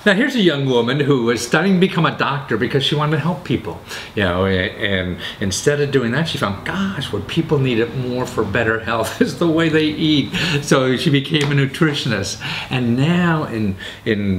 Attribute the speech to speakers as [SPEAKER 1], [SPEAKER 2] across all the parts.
[SPEAKER 1] Now here's a young woman who was studying to become a doctor because she wanted to help people, and instead of doing that, she found, gosh, what people need it more for better health is the way they eat. So she became a nutritionist, and now in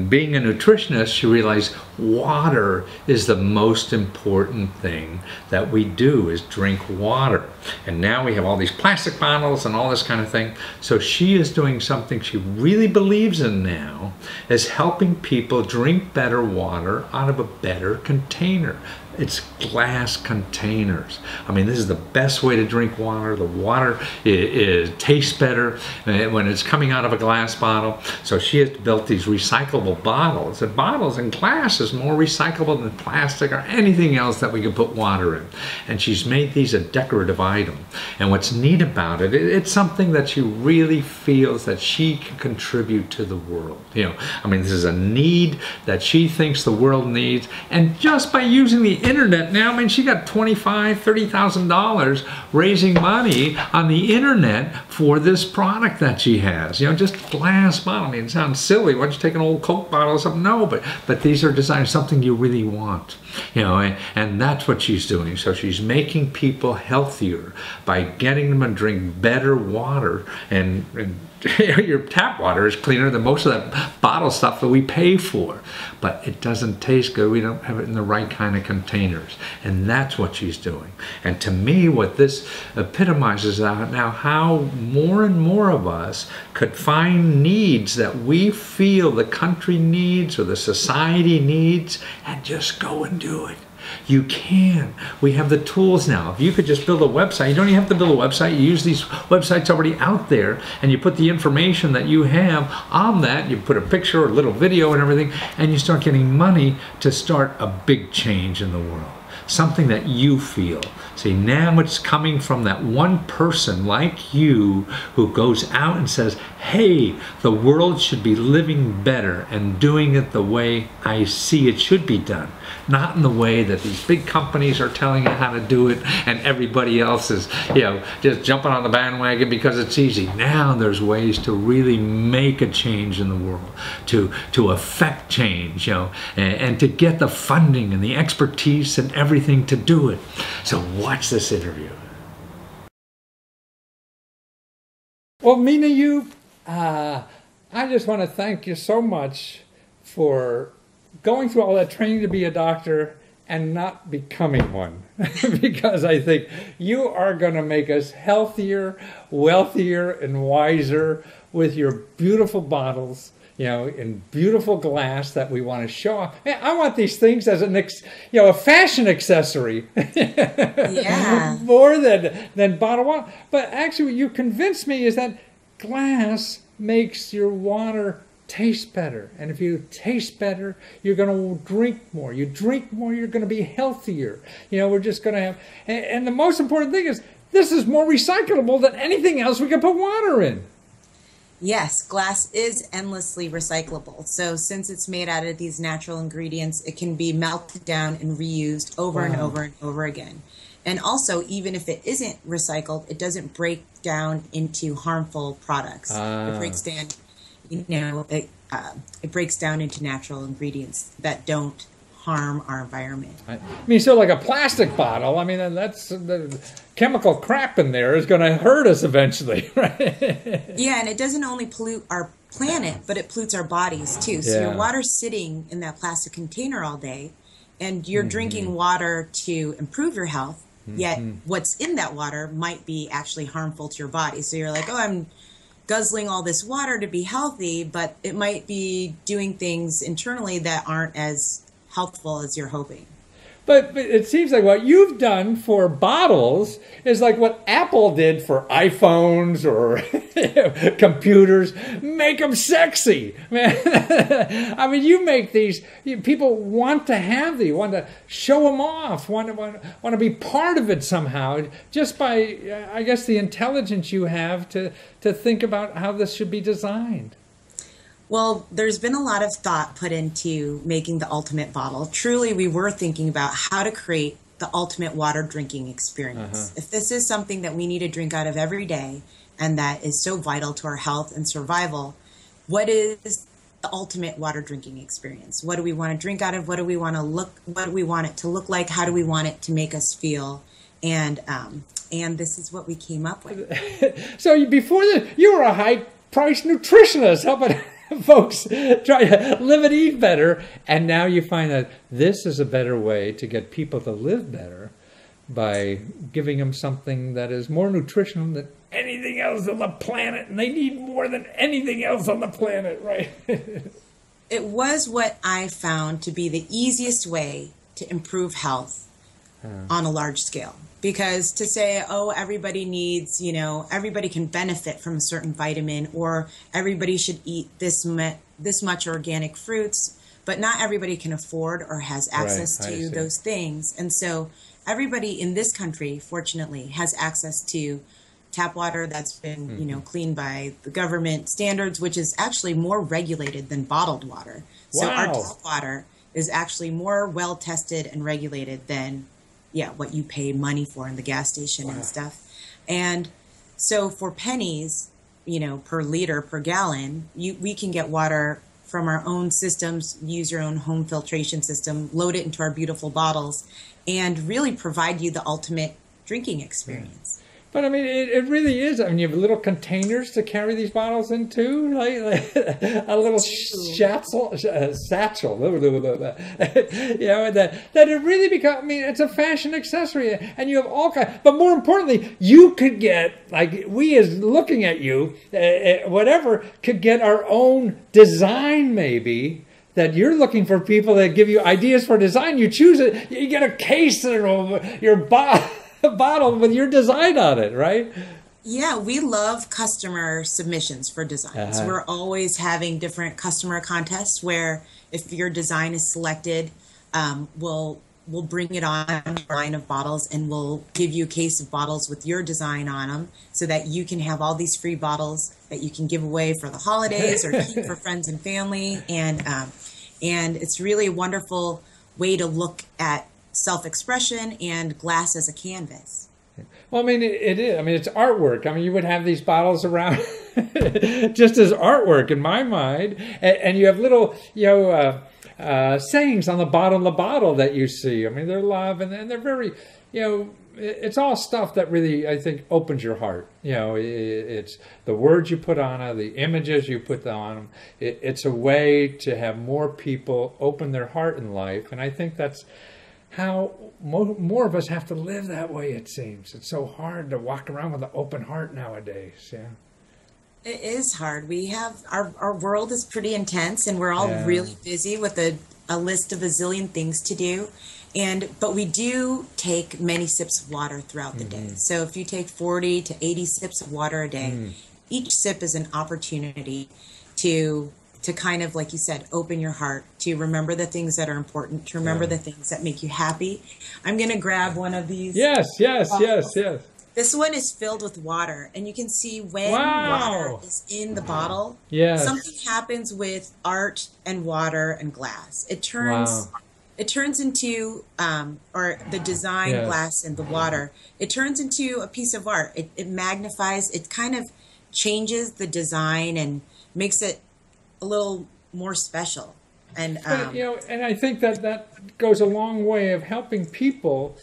[SPEAKER 1] being a nutritionist, she realized water is the most important thing that we do, is drink water. And now we have all these plastic bottles and all this kind of thing. So she is doing something she really believes in now, is helping people drink better water out of a better container. It's glass containers. I mean, this is the best way to drink water. The water tastes better when it's coming out of a glass bottle. So she has built these recyclable bottles. And bottles and glass is more recyclable than plastic or anything else that we can put water in. And she's made these a decorative item. And what's neat about it, it's something that she really feels that she can contribute to the world. I mean, this is a need that she thinks the world needs. And just by using the internet now, I mean, she got $25,000, $30,000 raising money on the internet for this product that she has. Just glass bottle. I mean, it sounds silly. Why don't you take an old Coke bottle or something? No, but these are designed something you really want. And that's what she's doing. So she's making people healthier by getting them to drink better water, and your tap water is cleaner than most of that bottle stuff that we pay for, but it doesn't taste good. We don't have it in the right kind of containers, and that's what she's doing. And to me, what this epitomizes out now, how more and more of us could find needs that we feel the country needs or the society needs, and just go and do it. You can. We have the tools now. If you could just build a website, you don't even have to build a website. You use these websites already out there, and you put the information that you have on that. You put a picture or a little video and everything, and you start getting money to start a big change in the world. Something that you feel. See, now it's coming from that one person like you who goes out and says, hey, the world should be living better and doing it the way I see it should be done. Not in the way that these big companies are telling you how to do it and everybody else is, just jumping on the bandwagon because it's easy. Now there's ways to really make a change in the world, to affect change, and to get the funding and the expertise and everything to do it. So watch this interview. Well, Mina, I just want to thank you so much for going through all that training to be a doctor and not becoming one. Because I think you are going to make us healthier, wealthier, and wiser with your beautiful bottles, in beautiful glass that we want to show off. I want these things as a fashion accessory. Yeah. More than bottled water. But actually what you convinced me is that glass makes your water taste better. And if you taste better, you're going to drink more. You drink more, you're going to be healthier. We're just going to have... And the most important thing is, this is more recyclable than anything else we can put water in.
[SPEAKER 2] Yes, glass is endlessly recyclable. So since it's made out of these natural ingredients, it can be melted down and reused over and over and over again. And also, even if it isn't recycled, it doesn't break down into harmful products. It breaks down, it breaks down into natural ingredients that don't harm our environment.
[SPEAKER 1] I mean, so like a plastic bottle, I mean, that's the chemical crap in there is going to hurt us eventually, right?
[SPEAKER 2] Yeah, and it doesn't only pollute our planet, but it pollutes our bodies too. So your water's sitting in that plastic container all day, and you're drinking water to improve your health, yet what's in that water might be actually harmful to your body. So you're like, oh, I'm guzzling all this water to be healthy, but it might be doing things internally that aren't as helpful as you're hoping.
[SPEAKER 1] But it seems like what you've done for bottles is like what Apple did for iPhones or computers. Make them sexy, man. I mean, you make these. People want to have these, want to show them off, want to be part of it somehow. Just by, I guess, the intelligence you have to think about how this should be designed.
[SPEAKER 2] Well, there's been a lot of thought put into making the ultimate bottle. Truly, we were thinking about how to create the ultimate water drinking experience. If this is something that we need to drink out of every day and that is so vital to our health and survival, what is the ultimate water drinking experience. What do we want to drink out of? What do we want it to look like? How do we want it to make us feel? And this is what we came up with.
[SPEAKER 1] So before you were a high-priced nutritionist helping folks try to live and eat better, and now you find that this is a better way to get people to live better by giving them something that is more nutritional than anything else on the planet, and they need more than anything else on the planet, right?
[SPEAKER 2] It was what I found to be the easiest way to improve health on a large scale. Because to say, oh, everybody needs, everybody can benefit from a certain vitamin, or everybody should eat this much organic fruits, but not everybody can afford or has access to those things. And so everybody in this country, fortunately, has access to tap water that's been, cleaned by the government standards, which is actually more regulated than bottled water. So our tap water is actually more well tested and regulated than what you pay money for in the gas station and stuff. And so for pennies, per liter, per gallon, we can get water from our own systems, use your own home filtration system, load it into our beautiful bottles, and really provide you the ultimate drinking experience.
[SPEAKER 1] But I mean, it really is. I mean, you have little containers to carry these bottles into, like a little satchel. That it really becomes. I mean, it's a fashion accessory, and you have all kinds. But more importantly, you could get, like we as looking at you, whatever, could get our own design maybe. That you're looking for people that give you ideas for design. You choose it. You get a case or your bottle with your design on it, right?
[SPEAKER 2] Yeah, we love customer submissions for designs. We're always having different customer contests where if your design is selected, we'll bring it on a line of bottles, and we'll give you a case of bottles with your design on them so that you can have all these free bottles that you can give away for the holidays or keep for friends and family. And it's really a wonderful way to look at self-expression and glass as a canvas.
[SPEAKER 1] Well, I mean, it is. I mean, it's artwork. I mean, you would have these bottles around just as artwork in my mind. And you have little, sayings on the bottom of the bottle that you see. I mean, they're love, and they're very, it's all stuff that really, I think, opens your heart. It's the words you put on it, the images you put on them. It's a way to have more people open their heart in life. And I think that's how more of us have to live that way, it seems. It's so hard to walk around with an open heart nowadays. Yeah.
[SPEAKER 2] It is hard. We have our world is pretty intense, and we're all really busy with a list of a zillion things to do. But we do take many sips of water throughout the day. So if you take 40 to 80 sips of water a day, each sip is an opportunity to kind of, like you said, open your heart, to remember the things that are important, to remember the things that make you happy. I'm going to grab one of these.
[SPEAKER 1] Yes.
[SPEAKER 2] This one is filled with water, and you can see when water is in the bottle, something happens with art and water and glass. It turns into, or the design glass and the water, it turns into a piece of art. It magnifies, it kind of changes the design and makes it a little more special. And
[SPEAKER 1] and I think that goes a long way of helping people,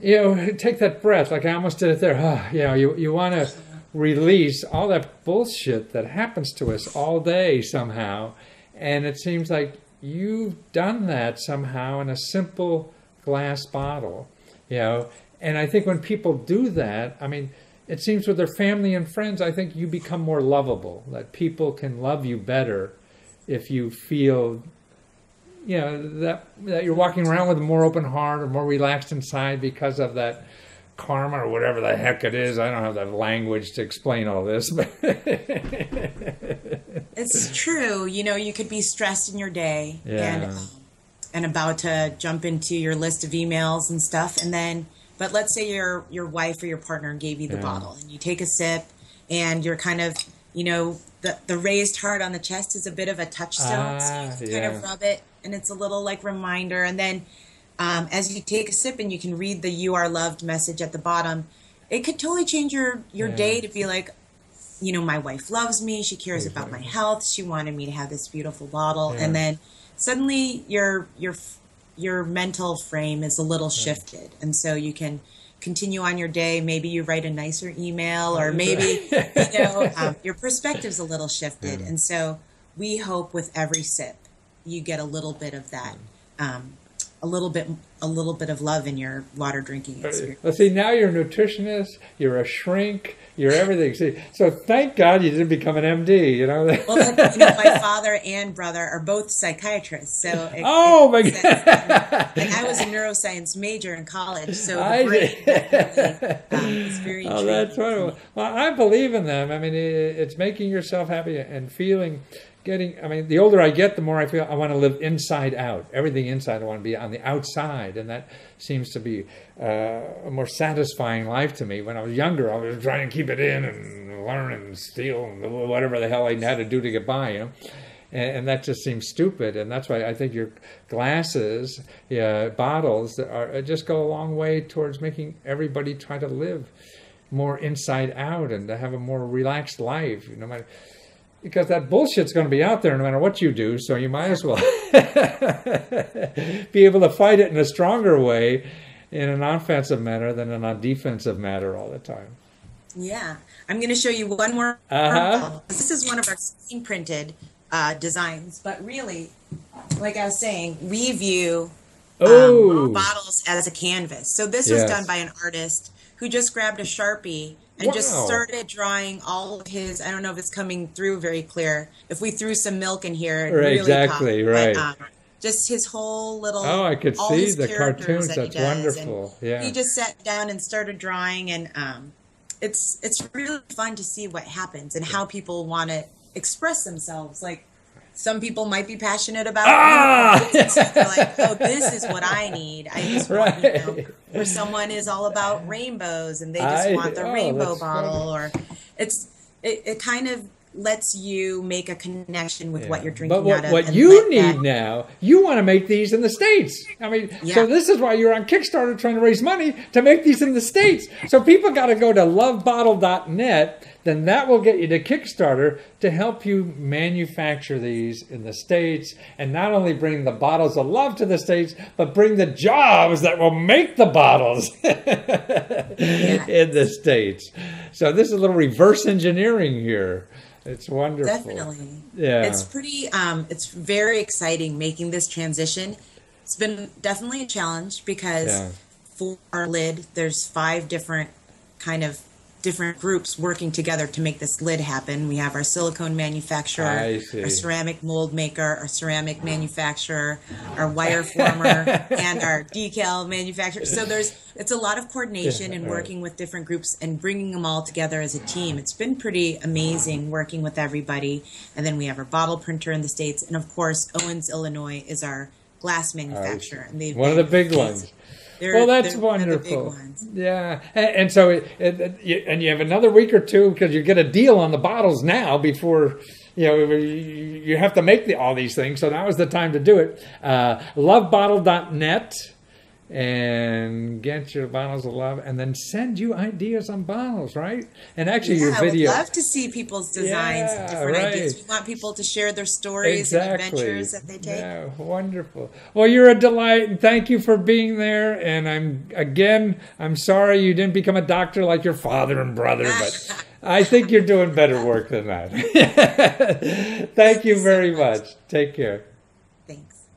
[SPEAKER 1] take that breath. Like I almost did it there. You want to release all that bullshit that happens to us all day somehow. And it seems like you've done that somehow in a simple glass bottle, And I think when people do that, I mean, it seems with their family and friends, I think you become more lovable, that people can love you better if you feel, that you're walking around with a more open heart or more relaxed inside because of that karma or whatever the heck it is. I don't have the language to explain all this. But
[SPEAKER 2] it's true. You could be stressed in your day and about to jump into your list of emails and stuff, but let's say your wife or your partner gave you the bottle, and you take a sip, and you're kind of, the raised heart on the chest is a bit of a touchstone, so you can kind of rub it, and it's a little like reminder. And then as you take a sip and you can read the "You Are Loved" message at the bottom, it could totally change your day to be like, my wife loves me. She cares about my health. She wanted me to have this beautiful bottle. And then suddenly your mental frame is a little shifted. And so you can continue on your day. Maybe you write a nicer email, or maybe, your perspective's a little shifted. And so we hope with every sip, you get a little bit of that, a little bit of love in your water drinking experience.
[SPEAKER 3] Well, see, now you're a nutritionist, you're a shrink, you're everything. See, so thank God you didn't become an MD,
[SPEAKER 2] Well, my father and brother are both psychiatrists, so
[SPEAKER 3] my God!
[SPEAKER 2] And I was a neuroscience major in college, so the brain definitely is very intriguing.
[SPEAKER 3] That's wonderful. Well, I believe in them. I mean, it's making yourself happy and feeling. The older I get, the more I feel I want to live inside out. Everything inside, I want to be on the outside. And that seems to be a more satisfying life to me. When I was younger, I was trying to keep it in and learn and steal and whatever the hell I had to do to get by, And that just seems stupid. And that's why I think your glasses, bottles, just go a long way towards making everybody try to live more inside out and to have a more relaxed life, no matter... Because that bullshit's going to be out there no matter what you do, so you might as well be able to fight it in a stronger way in an offensive manner than in a defensive manner all the time.
[SPEAKER 2] Yeah. I'm going to show you one more. This is one of our screen printed designs, but really, like I was saying, we view bottles as a canvas. So this was done by an artist who just grabbed a Sharpie and just started drawing all of his, I don't know if it's coming through very clear. If we threw some milk in here, it really
[SPEAKER 3] exactly,
[SPEAKER 2] right. But, just his whole little...
[SPEAKER 3] Oh, I could see the cartoons. That's wonderful.
[SPEAKER 2] And he just sat down and started drawing, and it's really fun to see what happens and how people want to express themselves. Like, some people might be passionate about it. So they're like, oh, this is what I need. I just want, or someone is all about rainbows and they just want the rainbow bottle. Or it kind of lets you make a connection with what you're drinking
[SPEAKER 3] but
[SPEAKER 2] out of.
[SPEAKER 3] What you need now, you want to make these in the States. I mean, so this is why you're on Kickstarter trying to raise money to make these in the States. So people got to go to lovebottle.net. Then that will get you to Kickstarter to help you manufacture these in the States, and not only bring the bottles of love to the States, but bring the jobs that will make the bottles in the States. So this is a little reverse engineering here. It's wonderful.
[SPEAKER 2] Definitely.
[SPEAKER 3] Yeah.
[SPEAKER 2] It's pretty, it's very exciting making this transition. It's been definitely a challenge because for our lid, there's 5 different groups working together to make this lid happen. We have our silicone manufacturer, our ceramic mold maker, our ceramic manufacturer, our wire former, and our decal manufacturer. So it's a lot of coordination and working with different groups and bringing them all together as a team. It's been pretty amazing working with everybody. And then we have our bottle printer in the States. And of course, Owens, Illinois is our glass manufacturer. And
[SPEAKER 3] one of the big ones. That's wonderful. Yeah, and so and you have another week or two because you get a deal on the bottles now before you have to make all these things. So now is the time to do it. Lovebottle.net. And get your bottles of love, and then send you ideas on bottles, right? And actually, your video.
[SPEAKER 2] I would love to see people's designs, and different ideas. We want people to share their stories and adventures that they take. Yeah,
[SPEAKER 3] wonderful. Well, you're a delight, and thank you for being there. And I'm sorry you didn't become a doctor like your father and brother, but I think you're doing better work than that. Thank you very much. Take care.
[SPEAKER 2] Thanks.